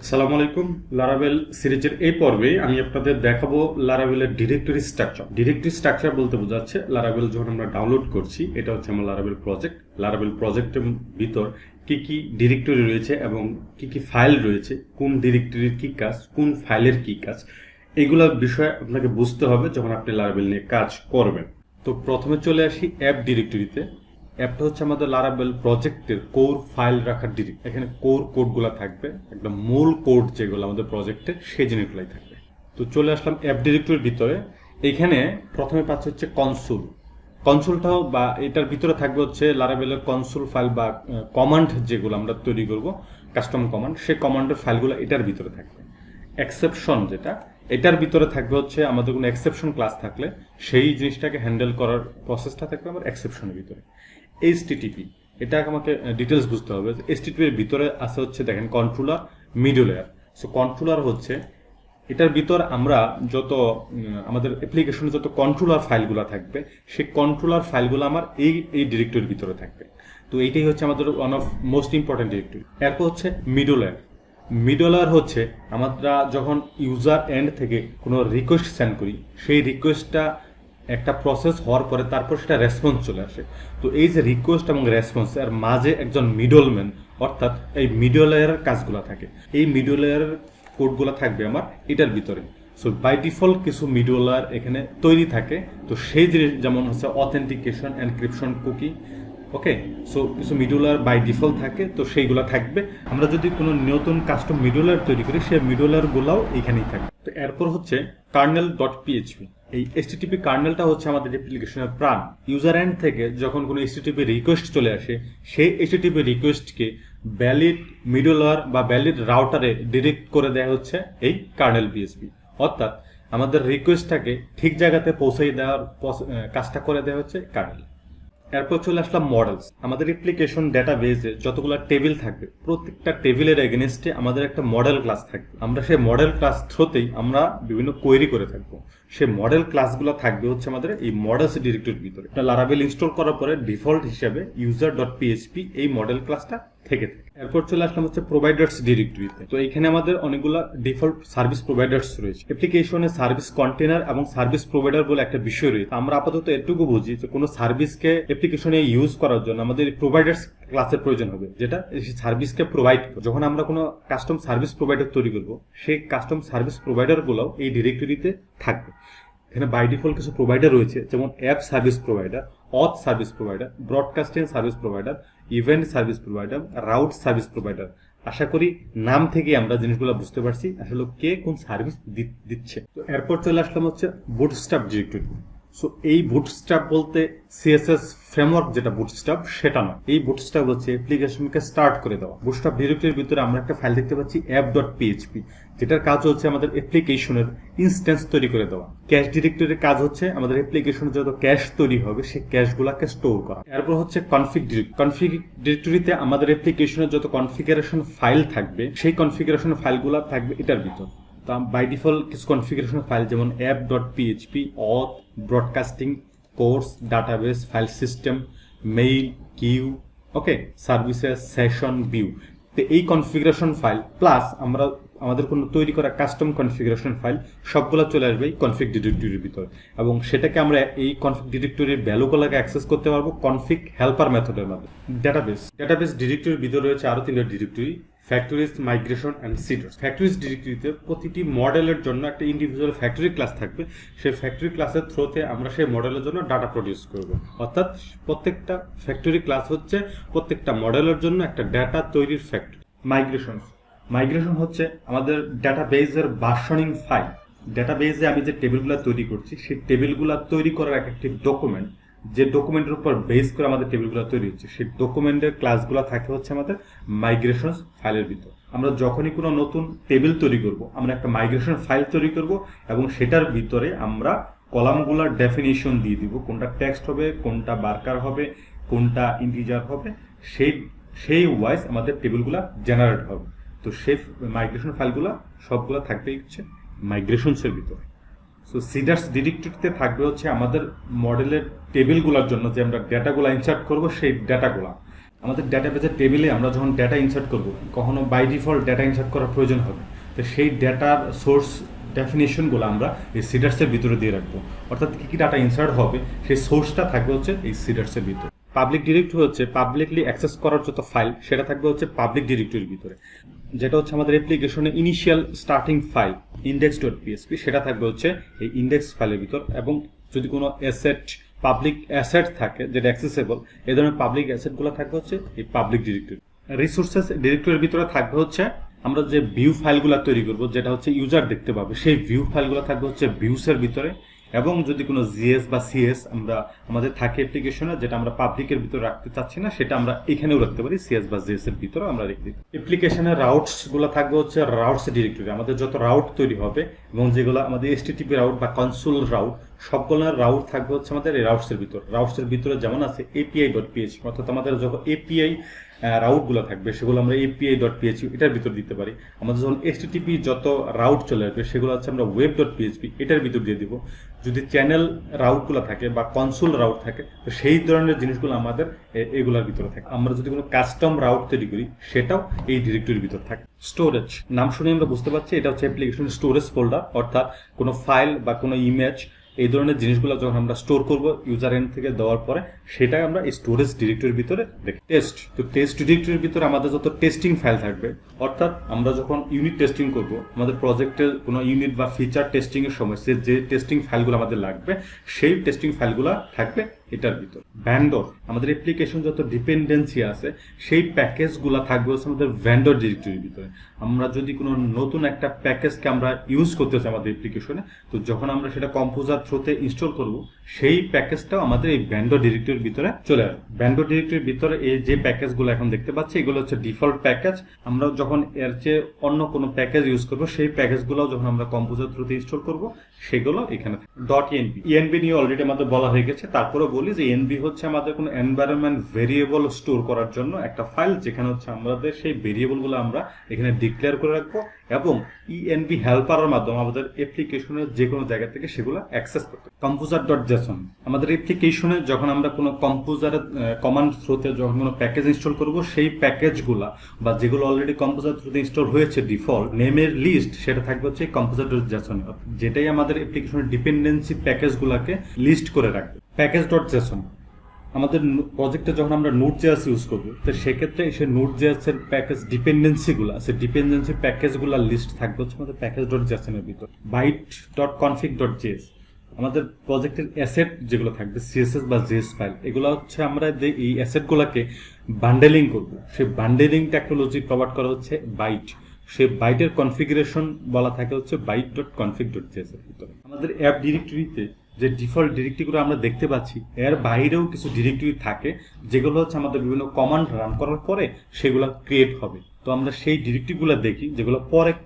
আসসালামু আলাইকুম। লারাভেল সিরিজের এই পর্বে আমি আপনাদের দেখাবো লারাভেলের ডিরেক্টরি স্ট্রাকচার। ডিরেক্টরি স্ট্রাকচার বলতে বোঝাচ্ছে লারাভেল যখন আমরা ডাউনলোড করছি, এটা হচ্ছে আমার লারাভেল প্রজেক্ট। লারাভেল প্রজেক্টের ভিতর কি কি ডিরেক্টরি রয়েছে এবং কি কি ফাইল রয়েছে, কোন ডিরেক্টরির কি কাজ, কোন ফাইলের কি কাজ, এইগুলোর বিষয়ে আপনাকে বুঝতে হবে যখন আপনি লারাভেল নিয়ে কাজ করবেন। তো প্রথমে চলে আসি অ্যাপ ডিরেক্টরিতে। অ্যাপটা হচ্ছে আমাদের লারাভেল প্রজেক্টের কোর ফাইল রাখার ডিরেক্টরি। এখানে কোর কোডগুলো থাকবে, একদম মূল কোড যেগুলো আমাদের প্রজেক্টে সেই জিনিসগুলাই থাকবে। তো চলে আসলাম অ্যাপ ডিরেক্টরির ভিতরে। এইখানে প্রথমে পাচ্ছে হচ্ছে কনসোল। কনসোলটাও বা এটার ভিতরে থাকবে হচ্ছে লারাভেলের কনসোল ফাইল বা কমান্ড যেগুলো আমরা তৈরি করব, কাস্টম কমান্ড, সেই কমান্ডের ফাইলগুলো এটার ভিতরে থাকবে। এক্সেপশন যেটা, এটার ভিতরে থাকবে হচ্ছে আমাদের কোনো এক্সেপশন ক্লাস থাকলে সেই জিনিসটাকে হ্যান্ডেল করার প্রসেসটা থাকবে আমার এক্সেপশনের ভিতরে। এইচটিটিপি, এটা আমাকে ডিটেলস বুঝতে হবে। এইচটিটিপির ভিতরে আছে হচ্ছে দেখেন কন্ট্রোলার, মিডলওয়্যার। সো কন্ট্রোলার হচ্ছে এটার ভিতর আমরা যত আমাদের অ্যাপ্লিকেশনে যত কন্ট্রোলার ফাইলগুলো থাকবে, সেই কন্ট্রোলার ফাইলগুলো আমার এই ডিরেক্টরির ভিতরে থাকবে। তো এইটাই হচ্ছে আমাদের one of most important directory. এরপর হচ্ছে মিডলওয়্যার। মিডলওয়্যার হচ্ছে আমরা যখন ইউজার এন্ড থেকে কোনো রিকোয়েস্ট সেন্ড করি, সেই রিকোয়েস্টটা একটা প্রসেস হওয়ার পরে তারপর সেটা রেসপন্স চলে আসে। তো এই যে রিকোয়েস্ট এবং রেসপন্স এর মাঝে একজন মিডলম্যান, অর্থাৎ এই মিডলওয়্যারের কাজগুলো থাকে, এই মিডলওয়্যারের কোডগুলো থাকবে আমার এটার ভিতরে। সো বাই ডিফল্ট কিছু মিডলওয়্যার এখানে তৈরি থাকে। তো সেই জিনিস যেমন হচ্ছে অথেন্টিকেশন, এনক্রিপশন, কুকি, ওকে। সো কিছু মিডলওয়্যার বাই ডিফল্ট থাকে, তো সেইগুলো থাকবে। আমরা যদি কোনো নতুন কাস্টম মিডলওয়্যার তৈরি করি, সেই মিডলওয়্যারগুলোও এখানেই থাকবে। তো এরপর হচ্ছে কার্নেল.পিএইচপি। এই এইচটিটিপি কার্নেলটা হচ্ছে আমাদের অ্যাপ্লিকেশনের প্রাণ। ইউজার এন্ড থেকে যখন কোনো এইচটিটিপি রিকোয়েস্ট চলে আসে, সেই এইচটিটিপি রিকোয়েস্টকে ভ্যালিড মিডলওয়্যার বা ভ্যালিড রাউটারে ডিরেক্ট করে দেওয়া হচ্ছে এই কার্নেল.পিএইচপি। অর্থাৎ আমাদের রিকোয়েস্টটাকে ঠিক জায়গাতে পৌঁছাই দেওয়ার কাজটা করে দেওয়া হচ্ছে কার্নেল। এরপর চলে আসলাম মডেলস। আমাদের অ্যাপ্লিকেশন ডেটাবেজে যতগুলো টেবিল থাকবে, প্রত্যেকটা টেবিলের এগেনস্টে আমাদের একটা মডেল ক্লাস থাকবে। আমরা সেই মডেল ক্লাস থ্রুতেই আমরা বিভিন্ন কোয়েরি করে থাকবো। সেই মডেল ক্লাসগুলো থাকবে হচ্ছে আমাদের এই মডেলস ডিরেক্টরির ভিতরে। লারাভেল ইনস্টল করার পরে ডিফল্ট হিসেবে user.php এই মডেল ক্লাসটা থেকে থাকে। এরপর চলে আসলাম হচ্ছে প্রোভাইডার্স ডিরেক্টরিতে। তো এখানে আমাদের অনেকগুলো ডিফল্ট সার্ভিস প্রোভাইডার্স রয়েছে। অ্যাপ্লিকেশনে সার্ভিস কন্টেনার এবং সার্ভিস প্রোভাইডার বলে একটা বিষয় রয়েছে। আমরা আপাতত এটুকু বুঝি যে কোনো সার্ভিসকে অ্যাপ্লিকেশনে ইউজ করার জন্য আমাদের প্রোভাইডার্স ক্লাসের প্রয়োজন হবে, যেটা সার্ভিসকে প্রোভাইড করে। যখন আমরা কোনো কাস্টম সার্ভিস প্রোভাইডার তৈরি করব, সেই কাস্টম সার্ভিস প্রোভাইডারগুলোও এই ডিরেক্টরিতে থাকবে। এখানে বাই ডিফল্ট কিছু প্রোভাইডার রয়েছে, যেমন app service provider, auth service provider, broadcasting service provider, event service provider, route service provider. আশা করি নাম থেকে আমরা জিনিসগুলো বুঝতে পারছি আসলে কে কোন সার্ভিস দিচ্ছে। তো এরপর চলে আসলাম হচ্ছে বুটস্ট্র্যাপ ডিরেক্টরি। সো এই বুটস্ট্র্যাপ বলতে সিএসএস ফ্রেমওয়ার্ক যেটা বুটস্ট্র্যাপ সেটা নয়। এই বুটস্ট্র্যাপ হচ্ছে অ্যাপ্লিকেশনকে স্টার্ট করে দেওয়া। বুটস্ট্র্যাপ ডিরেক্টরির ভিতরে আমরা একটা ফাইল দেখতে পাচ্ছি app.php, যেটার কাজ হচ্ছে আমাদের অ্যাপ্লিকেশনের ইনস্ট্যান্স তৈরি করে দেওয়া। ক্যাশ ডিরেক্টরির কাজ হচ্ছে আমাদের অ্যাপ্লিকেশনে যত ক্যাশ তৈরি হবে সেই ক্যাশগুলোকে স্টোর করা। এরপর হচ্ছে কনফিগ ডিরেক্টরিতে আমাদের অ্যাপ্লিকেশনের যত কনফিগারেশন ফাইল থাকবে, সেই কনফিগারেশন ফাইলগুলো থাকবে এটার ভিতর। বাই ডিফল্ট কিছু কনফিগারেশন ফাইল যেমন app.php, auth, broadcasting, cors, database, file system, mail, queue, okay, services, session, view. তো এই কনফিগারেশন ফাইল প্লাস আমাদের কোনো তৈরি করা কাস্টম কনফিগারেশন ফাইল সবগুলো চলে আসবে এই কনফিগ ডিরেক্টরির ভিতর, এবং সেটাকে আমরা এই কনফিগ ডিরেক্টরির ভ্যালুগুলোকে অ্যাক্সেস করতে পারবো কনফিগ হেল্পার মেথডের মাধ্যমে। ডাটাবেস ডিরেক্টরির ভিতরে রয়েছে আরো তিনটা directory, factories, migration and seeders. Factories ডিরেক্টরিতে প্রতিটি মডেলের জন্য একটা ইন্ডিভিজুয়াল ফ্যাক্টরি ক্লাস থাকবে। সেই ফ্যাক্টরি ক্লাসের থ্রুতে আমরা সেই মডেলের জন্য ডাটা প্রডিউস করব। অর্থাৎ প্রত্যেকটা ফ্যাক্টরি ক্লাস হচ্ছে প্রত্যেকটা মডেলের জন্য একটা ডাটা তৈরির ফ্যাক্টরি। মাইগ্রেশন হচ্ছে আমাদের ডাটাবেজের ভার্সনিং ফাইল। ডাটাবেজে আমি যে টেবিলগুলো তৈরি করছি, সেই টেবিলগুলো তৈরি করার একটি ডকুমেন্ট, যে ডকুমেন্টের উপর বেস করে আমাদের টেবিলগুলো তৈরি হচ্ছে, সেই ডকুমেন্টের ক্লাসগুলো থাকে হচ্ছে আমাদের মাইগ্রেশন ফাইলের ভিতর। আমরা যখনই কোনো নতুন টেবিল তৈরি করব, আমরা একটা মাইগ্রেশন ফাইল তৈরি করব এবং সেটার ভিতরে আমরা কলামগুলোর ডেফিনিশন দিয়ে দিব, কোনটা টেক্সট হবে, কোনটা বার্কার হবে, কোনটা ইন্টিজার হবে, সেই ওয়াইজ আমাদের টেবিলগুলো জেনারেট হবে। তো সেই মাইগ্রেশন ফাইলগুলো সবগুলো থাকবেই হচ্ছে মাইগ্রেশনসের ভিতরে। সো সিডার্স ডিরেক্টরিতে থাকবে হচ্ছে আমাদের মডেলের টেবিলগুলোর জন্য যে আমরা ডেটাগুলো ইনসার্ট করব, সেই ডেটাগুলো। আমাদের ডেটাবেজের টেবিলে আমরা যখন ডেটা ইনসার্ট করব, কখনো বাই ডিফল্ট ডেটা ইনসার্ট করার প্রয়োজন হবে, তো সেই ডেটার সোর্স ডেফিনেশনগুলো আমরা এই সিডার্সের ভিতরে দিয়ে রাখবো। অর্থাৎ কী কী ডাটা ইনসার্ট হবে সেই সোর্সটা থাকবে হচ্ছে এই সিডার্সের ভিতরে। পাবলিক ডিরেক্টরি হচ্ছে পাবলিকলি অ্যাক্সেস করার যত ফাইল, সেটা থাকবে হচ্ছে পাবলিক ডিরেক্টরির ভিতরে। যেটা হচ্ছে আমাদের অ্যাপ্লিকেশনে ইনিশিয়াল স্টার্টিং ফাইল index.php, সেটা থাকবে হচ্ছে এই ইন্ডেক্স ফাইলের ভিতর। এবং যদি কোনো অ্যাসেট, পাবলিক অ্যাসেট থাকে যেটা অ্যাক্সেসেবল, এই ধরনের পাবলিক অ্যাসেটগুলো থাকবে হচ্ছে এই পাবলিক ডিরেক্টরি। রিসোর্সেস ডিরেক্টরির ভিতরে থাকবে হচ্ছে আমরা যে ভিউ ফাইলগুলো তৈরি করব, যেটা হচ্ছে ইউজার দেখতে পাবে, সেই ভিউ ফাইলগুলো থাকবে হচ্ছে ভিউসের ভিতরে। এবং যদি কোনো জিএস বা সিএস আমাদের থাকে অ্যাপ্লিকেশনে, যেটা আমরা পাবলিকের ভিতরে রাখতে চাচ্ছি না, সেটা আমরা এখানেও রাখতে পারি, সিএস বা জিএস এর ভিতরে আমরা রেখে। অ্যাপ্লিকেশনের রাউটস গুলো থাকবে হচ্ছে রাউটস ডিরেক্টরি। আমাদের যত রাউট তৈরি হবে এবং যেগুলো আমাদের এসটিটিপি রাউট বা কনসোল রাউট, সবগুলোর রাউট থাকবে হচ্ছে আমাদের এই রাউটসের ভিতর। রাউটসের ভিতরে যেমন আছে API.php, অর্থাৎ আমাদের যখন এপিআই রাউটগুলো থাকবে সেগুলো আমরা API.php এটার ভিতর দিতে পারি। আমাদের যখন HTTP যত রাউট চলে আসবে সেগুলো হচ্ছে আমরা web.php এটার ভিতর দিয়ে দিব। যদি চ্যানেল রাউটগুলো থাকে বা কনসোল রাউট থাকে, তো সেই ধরনের জিনিসগুলো আমাদের এগুলোর ভিতরে থাকে। আমরা যদি কোনো কাস্টম রাউট তৈরি করি, সেটাও এই ডিরেক্টরির ভিতর থাকে। স্টোরেজ নাম শুনে আমরা বুঝতে পারছি এটা হচ্ছে অ্যাপ্লিকেশন স্টোরেজ ফোল্ডার, অর্থাৎ কোনো ফাইল বা কোনো ইমেজ, এই ধরনের জিনিসগুলো যখন আমরা স্টোর করব ইউজার এন্ড থেকে দেওয়ার পরে, সেটা আমরা এই স্টোরেজ ডিরেক্টরির ভিতরে দেখি। টেস্ট ডিরেক্টরির ভিতরে আমাদের যত টেস্টিং ফাইল থাকবে, অর্থাৎ আমরা যখন ইউনিট টেস্টিং করব, আমাদের প্রজেক্টের কোনো ইউনিট বা ফিচার টেস্টিং এর সময় যে টেস্টিং ফাইলগুলো আমাদের লাগবে, সেই টেস্টিং ফাইলগুলো থাকবে এটার ভিতর। ভ্যান্ডর, আমাদের অ্যাপ্লিকেশন যত ডিপেন্ডেন্সি আছে সেই প্যাকেজগুলো থাকবে হচ্ছে আমাদের ভ্যান্ডর ডিরেক্টরির ভিতরে। আমরা যদি কোনো নতুন একটা প্যাকেজকে আমরা ইউজ করতে চাই আমাদের অ্যাপ্লিকেশনে, তো যখন আমরা সেটা কম্পোজার থ্রুতে ইনস্টল করব, সেই প্যাকেজটাও আমাদের এই ভ্যান্ডর ডিরেক্টরির ভিতরে চলে আসবে। ভ্যান্ডর ডিরেক্টরির ভিতরে এই যে প্যাকেজগুলো এখন দেখতে পাচ্ছি, এগুলো হচ্ছে ডিফল্ট প্যাকেজ। আমরা যখন এর চেয়ে অন্য কোনো প্যাকেজ ইউজ করব, সেই প্যাকেজগুলো যখন আমরা কম্পোজার থ্রুতে ইনস্টল করব, সেগুলো এখানে .env নিয়ে অলরেডি আমাদের বলা হয়ে গেছে। তারপরে বলি যে এনভি হচ্ছে আমাদের কোনো এনভায়রনমেন্ট ভেরিয়েবল স্টোর করার জন্য একটা ফাইল, যেখানে হচ্ছে আমাদের সেই ভেরিয়েবলগুলো আমরা এখানে ডিক্লেয়ার করে রাখবো এবং env হেল্পারের মাধ্যমে আমাদের অ্যাপ্লিকেশনের যে কোনো জায়গা থেকে সেগুলো অ্যাক্সেস করতে। কম্পোজার.json, আমাদের অ্যাপ্লিকেশনে যখন আমরা কোনো কম্পোজারের কমান্ড থ্রুতে যখন কোনো প্যাকেজ ইনস্টল করব, সেই প্যাকেজগুলা বা যেগুলো অলরেডি কম্পোজার থ্রুতে ইনস্টল হয়েছে ডিফল্ট নেমের লিস্ট, সেটা থাকবে হচ্ছে কম্পোজার.json, যেটাই আমাদের অ্যাপ্লিকেশনের ডিপেন্ডেন্সি প্যাকেজগুলোকে লিস্ট করে রাখবে। প্যাকেজ.json, আমাদের প্রজেক্টে যখন আমরা নোড.js ইউজ করবো, তো সেক্ষেত্রে সেই নোড.js এর প্যাকেজ ডিপেন্ডেন্সিগুলো, সেই ডিপেন্ডেন্সি প্যাকেজগুলোর লিস্ট থাকবে হচ্ছে আমাদের প্যাকেজ.json এর ভিতর। byte.config.js, আমাদের প্রজেক্টের অ্যাসেট যেগুলো থাকবে সিএসএস বা জেএস ফাইল, এগুলো হচ্ছে আমরা এই অ্যাসেটগুলোকে বান্ডেলিং করব, সেই বান্ডেলিং টেকনোলজি প্রোভাইড করা হচ্ছে বাইট। সেই বাইটের কনফিগারেশন বলা থাকে হচ্ছে byte.config.js এর ভিতরে। আমাদের অ্যাপ ডিরেক্টরিতে যে ডিফল্ট ডিরেক্টরিগুলো আমরা দেখতে পাচ্ছি, এর বাইরেও কিছু ডিরেক্টরি থাকে যেগুলো হচ্ছে আমাদের বিভিন্ন কমান্ড রান করার পরে সেগুলো ক্রিয়েট হবে। তো আমরা সেই ডিরেক্টরিগুলো দেখি যেগুলো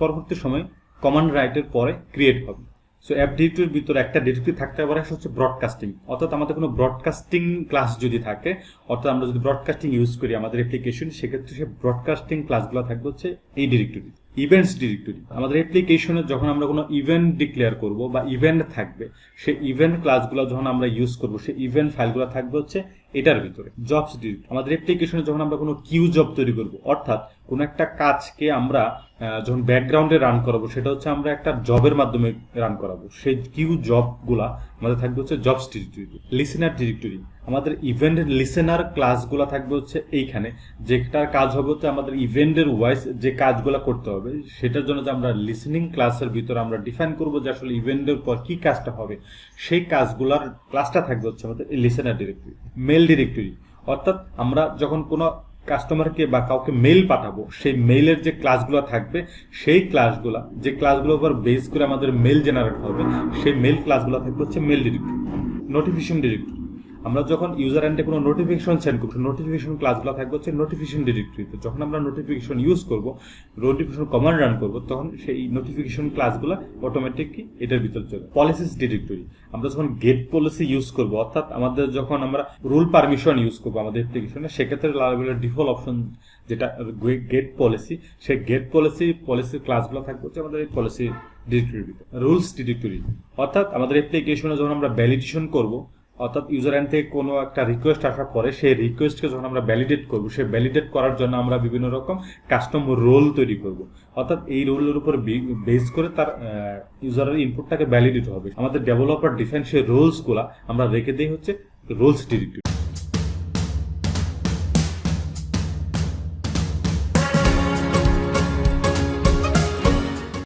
পরবর্তী সময় কমান্ড রাইটের পরে ক্রিয়েট হবে। সো অ্যাপ ডিরেক্টরির ভিতরে একটা ডিরেক্টরি থাকতে পারে হচ্ছে ব্রডকাস্টিং, অর্থাৎ আমাদের কোনো ব্রডকাস্টিং ক্লাস যদি থাকে, অর্থাৎ আমরা যদি ব্রডকাস্টিং ইউজ করি আমাদের অ্যাপ্লিকেশন, সেক্ষেত্রে সেই ব্রডকাস্টিং ক্লাসগুলো থাকবে হচ্ছে এই ডিরেক্টরি। ইভেন্টস ডিরেক্টরি, আমাদের অ্যাপ্লিকেশনে যখন আমরা কোনো ইভেন্ট ডিক্লেয়ার করব বা ইভেন্ট থাকবে, সেই ইভেন্ট ক্লাসগুলো যখন আমরা ইউজ করব, সেই ইভেন্ট ফাইলগুলো থাকবে হচ্ছে এটার ভিতরে। জবস ডিরেক্টরি, আমাদের অ্যাপ্লিকেশনে যখন আমরা কোনো কিউ জব তৈরি করব, অর্থাৎ কোনো একটা কাজকে আমরা যখন ব্যাকগ্রাউন্ডে রান করাবো, সেটা হচ্ছে আমরা একটা জবের মাধ্যমে রান করাবো, সেই কিউ জবগুলা আমাদের থাকবে হচ্ছে জবস ডিরেক্টরি। লিসেনার ডিরেক্টরি, আমাদের ইভেন্টের লিসেনার ক্লাসগুলো থাকবে হচ্ছে এইখানে, যেটার কাজ হবে হচ্ছে আমাদের ইভেন্টের ওয়াইজ যে কাজগুলো করতে হবে, সেটার জন্য যে আমরা লিসেনিং ক্লাসের ভিতরে আমরা ডিফাইন করবো যে আসলে ইভেন্টের পর কি কাজটা হবে, সেই কাজগুলার ক্লাসটা থাকবে হচ্ছে আমাদের লিসেনার ডিরেক্টরি। মেল ডিরেক্টরি, অর্থাৎ আমরা যখন কোনো কাস্টমারকে বা কাউকে মেইল পাঠাবো, সেই মেইলের যে ক্লাসগুলো থাকবে, সেই ক্লাসগুলো যে ক্লাসগুলোর উপর বেস করে আমাদের মেইল জেনারেট হবে, সেই মেইল ক্লাসগুলো থাকবে হচ্ছে মেইল ডিরেক্টরি। নোটিফিকেশন ডিরেক্টরি, আমরা যখন ইউজার এন্ডে কোনো নোটিফিকেশন সেন্ড করবো, নোটিফিকেশন ক্লাসগুলো থাকবে হচ্ছে নোটিফিকেশন ডিরেক্টরিতে। যখন আমরা নোটিফিকেশন ইউজ করবো, নোটিফিকেশন কমান্ড রান করবো, তখন সেই নোটিফিকেশন ক্লাসগুলো অটোমেটিকলি এটার ভিতরে চলে। পলিসিস ডিরেক্টরি, আমরা যখন গেট পলিসি ইউজ করবো, অর্থাৎ আমাদের যখন আমরা রুল পারমিশন ইউজ করবো আমাদের অ্যাপ্লিকেশনে, সেক্ষেত্রে লারাভেলের ডিফল্ট অপশন যেটা গেট পলিসি, সেই গেট পলিসির ক্লাসগুলো থাকবে হচ্ছে আমাদের এই পলিসি ডিরেক্টরির ভিতরে। রুলস ডিরেক্টরি, অর্থাৎ আমাদের অ্যাপ্লিকেশনে যখন আমরা ভ্যালিডেশন করবো, অর্থাৎ ইউজার এন্ড থেকে কোনো একটা রিকোয়েস্ট আসার পরে সেই রিকোয়েস্টকে যখন আমরা ভ্যালিডেট করব, সেই ভ্যালিডেট করার জন্য আমরা বিভিন্ন রকম কাস্টম রোল তৈরি করব। অর্থাৎ এই রোলের উপর বেস করে তার ইউজারের ইনপুটটাকে ভ্যালিডেট হবে। আমাদের ডেভেলপার ডিফাইন সেই রোলসগুলা আমরা রেখে দিই হচ্ছে রোলস ডিরেক্টরি।